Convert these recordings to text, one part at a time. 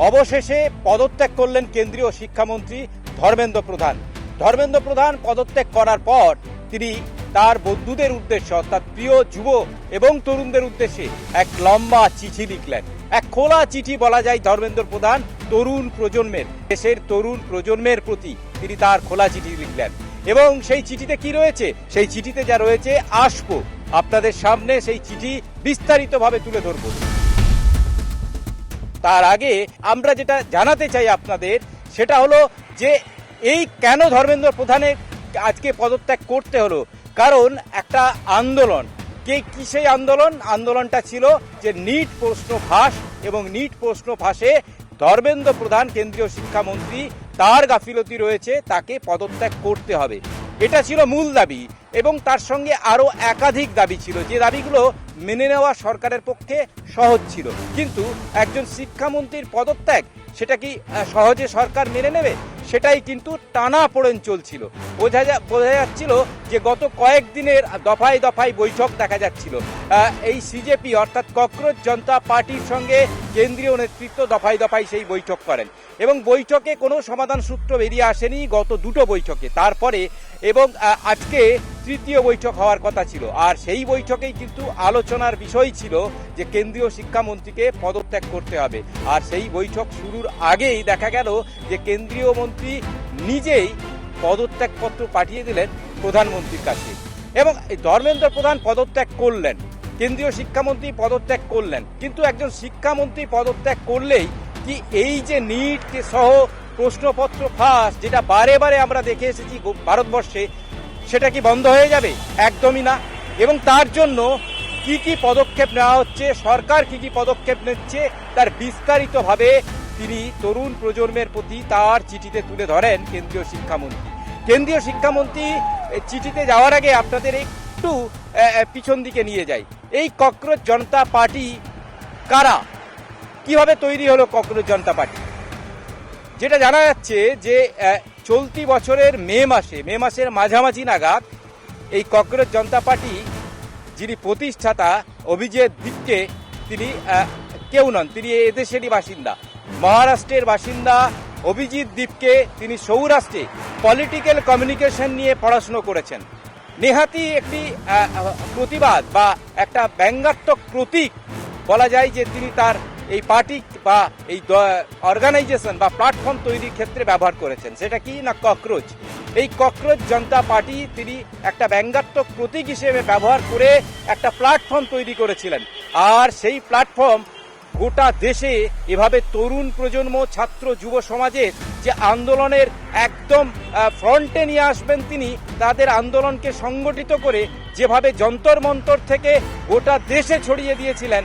অবশেষে পদত্যাগ করলেন কেন্দ্রীয় শিক্ষামন্ত্রী ধর্মেন্দ্র প্রধান। ধর্মেন্দ্র প্রধান পদত্যাগ করার পর তিনি তার বন্ধুদের উদ্দেশ্যে অর্থাৎ প্রিয় যুব এবং তরুণদের উদ্দেশ্যে এক লম্বা চিঠি লিখলেন। এক খোলা চিঠি বলা যায় ধর্মেন্দ্র প্রধান তরুণ প্রজন্মের, দেশের তরুণ প্রজন্মের প্রতি তিনি তার খোলা চিঠি লিখলেন। এবং সেই চিঠিতে কি রয়েছে, সেই চিঠিতে যা রয়েছে আসবো আপনাদের সামনে সেই চিঠি বিস্তারিতভাবে তুলে ধরব। তার আগে আমরা যেটা জানাতে চাই আপনাদের সেটা হলো যে এই কেন ধর্মেন্দ্র প্রধানের আজকে পদত্যাগ করতে হলো। কারণ একটা আন্দোলন, কি সেই আন্দোলনটা ছিল যে নিট প্রশ্ন ফাঁস, এবং নিট প্রশ্ন ফাঁসে ধর্মেন্দ্র প্রধান কেন্দ্রীয় শিক্ষামন্ত্রী তার গাফিলতি রয়েছে, তাকে পদত্যাগ করতে হবে। এটা ছিল মূল দাবি, এবং তার সঙ্গে আরও একাধিক দাবি ছিল, যে দাবিগুলো মেনে নেওয়া সরকারের পক্ষে সহজ ছিল। কিন্তু একজন শিক্ষামন্ত্রীর পদত্যাগ সেটা কি সহজে সরকার মেনে নেবে? সেটাই কিন্তু টানাপোড়েন চলছিল। বোঝা যাচ্ছিল যে গত কয়েকদিনের দফায় দফায় বৈঠক দেখা যাচ্ছিল। এই সিজেপি অর্থাৎ ককরোচ জনতা পার্টির সঙ্গে কেন্দ্রীয় নেতৃত্ব দফায় দফায় সেই বৈঠক করেন, এবং বৈঠকে কোনো সমাধান সূত্র বেরিয়ে আসেনি গত দুটো বৈঠকে। তারপরে এবং আজকে তৃতীয় বৈঠক হওয়ার কথা ছিল, আর সেই বৈঠকেই কিন্তু আলোচনার বিষয় ছিল যে কেন্দ্রীয় শিক্ষামন্ত্রীকে পদত্যাগ করতে হবে। আর সেই বৈঠক শুরুর আগেই দেখা গেল যে কেন্দ্রীয় মন্ত্রী নিজেই পদত্যাগপত্র পাঠিয়ে দিলেন প্রধানমন্ত্রীর কাছে, এবং ধর্মেন্দ্র প্রধান পদত্যাগ করলেন, কেন্দ্রীয় শিক্ষামন্ত্রী পদত্যাগ করলেন। কিন্তু একজন শিক্ষামন্ত্রী পদত্যাগ করলেই কি এই যে নিট সহ প্রশ্নপত্র ফাঁস, যেটা বারে বারে আমরা দেখে এসেছি ভারতবর্ষে, সেটা কি বন্ধ হয়ে যাবে? একদমই না। এবং তার জন্য কি কি পদক্ষেপ নেওয়া হচ্ছে, সরকার কি কি পদক্ষেপ নিচ্ছে, তার বিস্তারিতভাবে তিনি তরুণ প্রজন্মের প্রতি তার চিঠিতে তুলে ধরেন কেন্দ্রীয় শিক্ষামন্ত্রী। কেন্দ্রীয় শিক্ষামন্ত্রী চিঠিতে যাওয়ার আগে আপনাদের একটু পিছন দিকে নিয়ে যাই। এই ককরোচ জনতা পার্টি কারা, কিভাবে তৈরি হলো ককরোচ জনতা পার্টি? যেটা জানা যাচ্ছে যে চলতি বছরের মে মাসের মাঝামাঝি নাগাদ এই ককরোচ জনতা পার্টি যিনি প্রতিষ্ঠাতা অভিজিৎ দীপকে, তিনি কেউ নন, তিনি এদেশেরই বাসিন্দা, মহারাষ্ট্রের বাসিন্দা অভিজিৎ দীপকে। তিনি সৌরাষ্ট্রে পলিটিক্যাল কমিউনিকেশন নিয়ে পড়াশুনো করেছেন। নেহাতি একটি প্রতিবাদ বা একটা ব্যঙ্গাত্মক প্রতীক বলা যায় যে তিনি তার এই পার্টি বা এই অর্গানাইজেশন বা প্ল্যাটফর্ম তৈরির ক্ষেত্রে ব্যবহার করেছেন। সেটা কি না, ককরোচ। এই ককরোচ জনতা পার্টি তিনি একটা ব্যঙ্গাত্মক প্রতীক হিসেবে ব্যবহার করে একটা প্ল্যাটফর্ম তৈরি করেছিলেন। আর সেই প্ল্যাটফর্ম গোটা দেশে এভাবে তরুণ প্রজন্ম, ছাত্র যুব সমাজের যে আন্দোলনের একদম ফ্রন্টে নিয়ে আসবেন তিনি, তাদের আন্দোলনকে সংগঠিত করে যেভাবে যন্তর মন্তর থেকে গোটা দেশে ছড়িয়ে দিয়েছিলেন,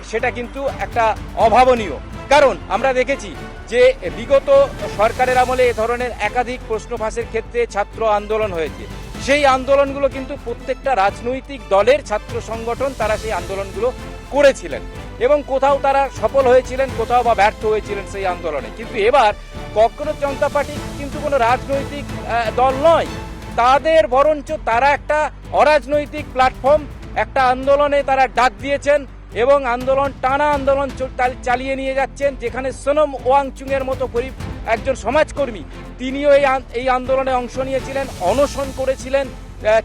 সেটা কিন্তু একটা অভাবনীয়। কারণ আমরা দেখেছি যে বিগত সরকারের আমলে এ ধরনের একাধিক প্রশ্ন ফাঁসের ক্ষেত্রে ছাত্র আন্দোলন হয়েছে। সেই আন্দোলনগুলো কিন্তু প্রত্যেকটা রাজনৈতিক দলের ছাত্র সংগঠন তারা সেই আন্দোলনগুলো করেছিলেন, এবং কোথাও তারা সফল হয়েছিলেন, কোথাও বা ব্যর্থ হয়েছিলেন সেই আন্দোলনে। কিন্তু এবার ককরোচ জনতা পার্টি কিন্তু কোনো রাজনৈতিক দল নয়, তাদের বরঞ্চ তারা একটা অরাজনৈতিক প্ল্যাটফর্ম, একটা আন্দোলনে তারা ডাক দিয়েছেন, এবং টানা আন্দোলন চালিয়ে নিয়ে যাচ্ছেন। যেখানে সোনম ওয়াংচুং এর মতো গরিব একজন সমাজকর্মী, তিনিও এই আন্দোলনে অংশ নিয়েছিলেন, অনশন করেছিলেন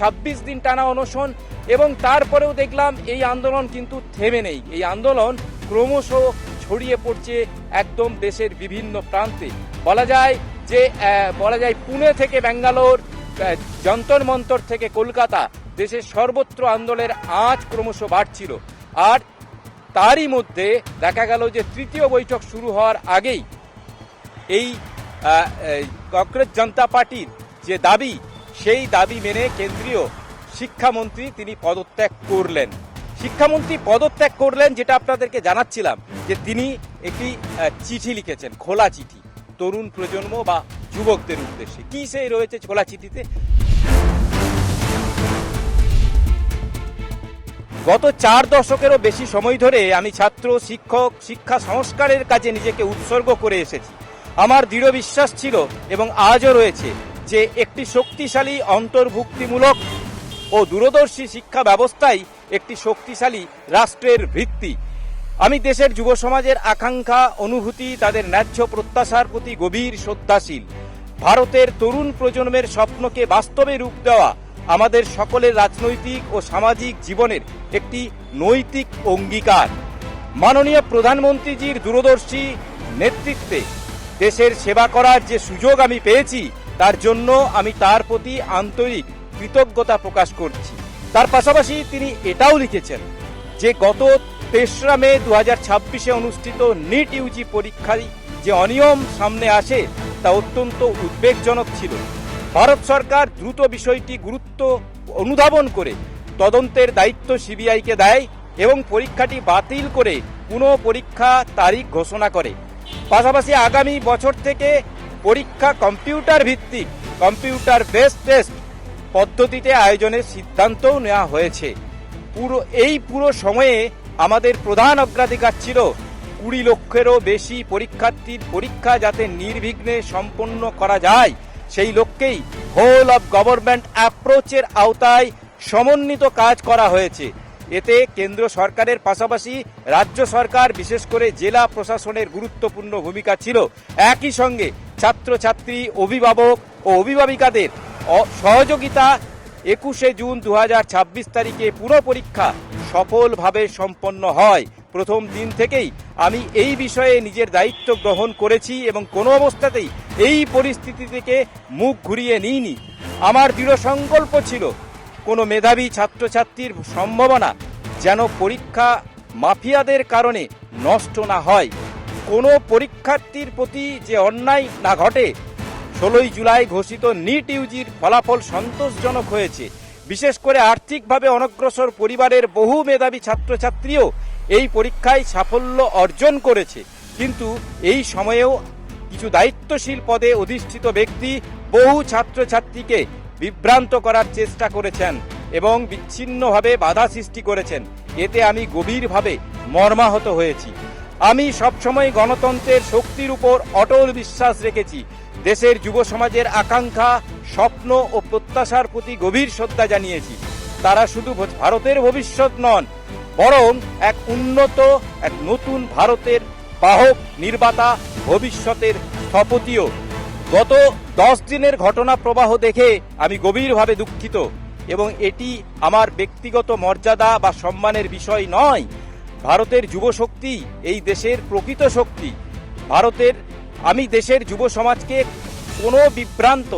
26 দিন টানা অনশন। এবং তারপরেও দেখলাম এই আন্দোলন কিন্তু থেমে নেই। এই আন্দোলন ক্রমশ ছড়িয়ে পড়ছে একদম দেশের বিভিন্ন প্রান্তে। বলা যায় পুনে থেকে ব্যাঙ্গালোর, যন্তর মন্তর থেকে কলকাতা, দেশের সর্বত্র আন্দোলনের আঁচ ক্রমশ বাড়ছিল। আর তারই মধ্যে দেখা গেল যে তৃতীয় বৈঠক শুরু হওয়ার আগেই এই ককরোচ জনতা পার্টির যে দাবি, সেই দাবি মেনে কেন্দ্রীয় শিক্ষামন্ত্রী তিনি পদত্যাগ করলেন। শিক্ষামন্ত্রী পদত্যাগ করলেন, যেটা আপনাদেরকে জানাচ্ছিলাম যে তিনি একটি চিঠি লিখেছেন, খোলা চিঠি, তরুণ প্রজন্ম বা যুবকদের উদ্দেশ্যে। কি সেই রয়েছে খোলা চিঠিতে? গত 4 দশকেরও বেশি সময় ধরে আমি ছাত্র, শিক্ষক, শিক্ষা সংস্কারের কাজে নিজেকে উৎসর্গ করে এসেছি। আমার দৃঢ় বিশ্বাস ছিল এবং আজও রয়েছে যে একটি শক্তিশালী অন্তর্ভুক্তিমূলক ও দূরদর্শী শিক্ষা ব্যবস্থাই একটি শক্তিশালী রাষ্ট্রের ভিত্তি। আমি দেশের যুব সমাজের আকাঙ্ক্ষা, অনুভূতি, তাদের ন্যায্য প্রত্যাশার প্রতি গভীর শ্রদ্ধাশীল। ভারতের তরুণ প্রজন্মের স্বপ্নকে বাস্তবে রূপ দেওয়া আমাদের সকলের রাজনৈতিক ও সামাজিক জীবনের একটি নৈতিক অঙ্গীকার। মাননীয় প্রধানমন্ত্রীজির দূরদর্শী নেতৃত্বে দেশের সেবা করার যে সুযোগ আমি পেয়েছি, তার জন্য আমি তার প্রতি আন্তরিক কৃতজ্ঞতা প্রকাশ করছি। তার পাশাপাশি তিনি এটাও লিখেছেন যে গত 3রা মে 2026 অনুষ্ঠিত নিট ইউজি পরীক্ষায় যে অনিয়ম সামনে আসে তা অত্যন্ত উদ্বেগজনক ছিল। ভারত সরকার দ্রুত বিষয়টি গুরুত্ব অনুধাবন করে তদন্তের দায়িত্ব সিবিআইকে দেয় এবং পরীক্ষাটি বাতিল করে পুনঃ পরীক্ষা তারিখ ঘোষণা করে। পাশাপাশি আগামী বছর থেকে পরীক্ষা কম্পিউটার ভিত্তিক, কম্পিউটার বেসড টেস্ট পদ্ধতিতে আয়োজনের সিদ্ধান্তও নেওয়া হয়েছে। পুরো সময়ে আমাদের প্রধান অগ্রাধিকার ছিল 20 লক্ষেরও বেশি পরীক্ষার্থীর পরীক্ষা যাতে নির্বিঘ্নে সম্পন্ন করা যায়, সেই লক্ষ্যেই হোল অব গভর্নমেন্ট অ্যাপ্রোচের আওতায় সমন্বিত কাজ করা হয়েছে। এতে কেন্দ্র সরকারের পাশাপাশি রাজ্য সরকার, বিশেষ করে জেলা প্রশাসনের গুরুত্বপূর্ণ ভূমিকা ছিল। একই সঙ্গে ছাত্রছাত্রী, অভিভাবক ও অভিভাবিকাদের সহযোগিতা। 21 জুন 2026 তারিখে পুরো পরীক্ষা সফলভাবে সম্পন্ন হয়। প্রথম দিন থেকেই আমি এই বিষয়ে নিজের দায়িত্ব গ্রহণ করেছি এবং কোনো অবস্থাতেই এই পরিস্থিতি থেকে মুখ ঘুরিয়ে নিইনি। আমার দৃঢ় সংকল্প ছিল কোনো মেধাবী ছাত্রছাত্রীর সম্ভাবনা যেন পরীক্ষা মাফিয়াদের কারণে নষ্ট না হয়, কোনো পরীক্ষার্থীর প্রতি যে অন্যায় না ঘটে। 16 জুলাই ঘোষিত নিট ইউজির ফলাফল সন্তোষজনক হয়েছে। বিশেষ করে আর্থিকভাবে অনগ্রসর পরিবারের বহু মেধাবী ছাত্রছাত্রীও এই পরীক্ষায় সাফল্য অর্জন করেছে। কিন্তু এই সময়েও কিছু দায়িত্বশীল পদে অধিষ্ঠিত ব্যক্তি বহু ছাত্রছাত্রীকে বিভ্রান্ত করার চেষ্টা করেছেন এবং বিচ্ছিন্নভাবে বাধা সৃষ্টি করেছেন। এতে আমি গভীরভাবে মর্মাহত হয়েছি। আমি সবসময় গণতন্ত্রের শক্তির উপর অটল বিশ্বাস রেখেছি। দেশের যুব সমাজের আকাঙ্ক্ষা, স্বপ্ন ও প্রত্যাশার প্রতি গভীর শ্রদ্ধা জানিয়েছি। তারা শুধু ভারতের ভবিষ্যৎ নন, বরং এক উন্নত, এক নতুন ভারতের বাহক, নির্মাতা, ভবিষ্যতের স্থপতিও। গত 10 দিনের ঘটনা প্রবাহ দেখে আমি গভীরভাবে দুঃখিত এবং এটি আমার ব্যক্তিগত মর্যাদা বা সম্মানের বিষয় নয়। ভারতের যুব শক্তি এই দেশের প্রকৃত শক্তি। আমি দেশের যুব সমাজকে কোনো বিভ্রান্ত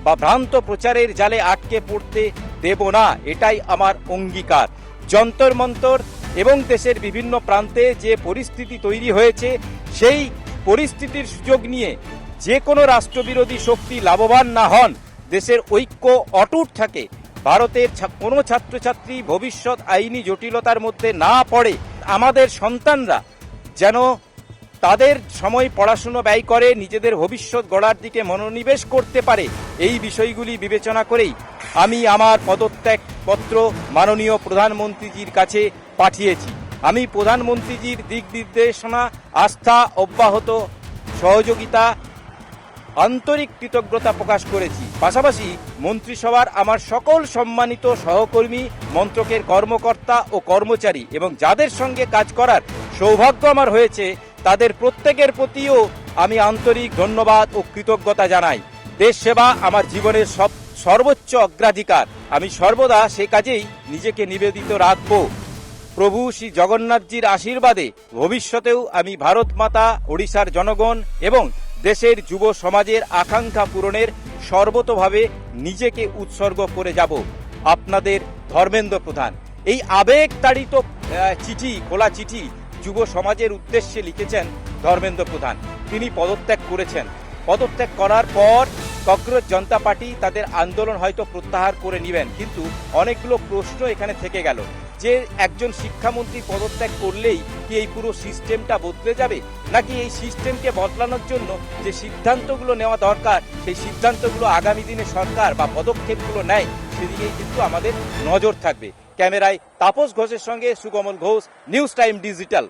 বা ভ্রান্ত প্রচারের জালে আটকে পড়তে দেব না, এটাই আমার অঙ্গীকার। যন্তর মন্তর এবং দেশের বিভিন্ন প্রান্তে যে পরিস্থিতি তৈরি হয়েছে, সেই পরিস্থিতির সুযোগ নিয়ে যে কোনো রাষ্ট্রবিরোধী শক্তি লাভবান না হন, দেশের ঐক্য অটুট থাকে, ভারতের কোনো ছাত্রছাত্রী ভবিষ্যৎ আইনি জটিলতার মধ্যে না পড়ে, আমাদের সন্তানরা যেন তাদের সময় পড়াশুনো ব্যয় করে নিজেদের ভবিষ্যৎ গড়ার দিকে মনোনিবেশ করতে পারে, এই বিষয়গুলি বিবেচনা করেই আমি আমার পদত্যাগপত্র মাননীয় প্রধানমন্ত্রীজির কাছে পাঠিয়েছি। আমি প্রধানমন্ত্রীজির দিক নির্দেশনা, আস্থা, অব্যাহত সহযোগিতা, আন্তরিক কৃতজ্ঞতা প্রকাশ করেছি। পাশাপাশি মন্ত্রিসভার আমার সকল সম্মানিত সহকর্মী, মন্ত্রকের কর্মকর্তা ও কর্মচারী এবং যাদের সঙ্গে কাজ করার সৌভাগ্য আমার হয়েছে, তাদের প্রত্যেকের প্রতিও আমি আন্তরিক ধন্যবাদ ও কৃতজ্ঞতা জানাই। দেশ সেবা আমার জীবনের সর্বোচ্চ অগ্রাধিকার। আমি সর্বদা সে কাজেই নিজেকে নিবেদিত রাখব। প্রভু শ্রী জগন্নাথজির আশীর্বাদে ভবিষ্যতেও আমি ভারত মাতা, ওড়িশার জনগণ এবং দেশের যুব সমাজের আকাঙ্ক্ষা পূরণের সর্বতোভাবে নিজেকে উৎসর্গ করে যাব। আপনাদের ধর্মেন্দ্র প্রধান। এই আবেগতাড়িত খোলা চিঠি যুব সমাজের উদ্দেশ্যে লিখেছেন ধর্মেন্দ্র প্রধান। তিনি পদত্যাগ করেছেন। পদত্যাগ করার পর কংগ্রেস জনতা পার্টি তাদের আন্দোলন হয়তো প্রত্যাহার করে নেবেন, কিন্তু অনেকগুলো প্রশ্ন এখানে থেকে গেল যে একজন শিক্ষামন্ত্রী পদত্যাগ করলেই কি এই পুরো সিস্টেমটা বদলে যাবে, নাকি এই সিস্টেমকে বদলানোর জন্য যে সিদ্ধান্তগুলো নেওয়া দরকার সেই সিদ্ধান্তগুলো আগামী দিনে সরকার বা পদক্ষেপগুলো নেয়, সেদিকেই কিন্তু আমাদের নজর থাকবে। ক্যামেরায় তাপস ঘোষের সঙ্গে Sukamal Ghosh, news time digital.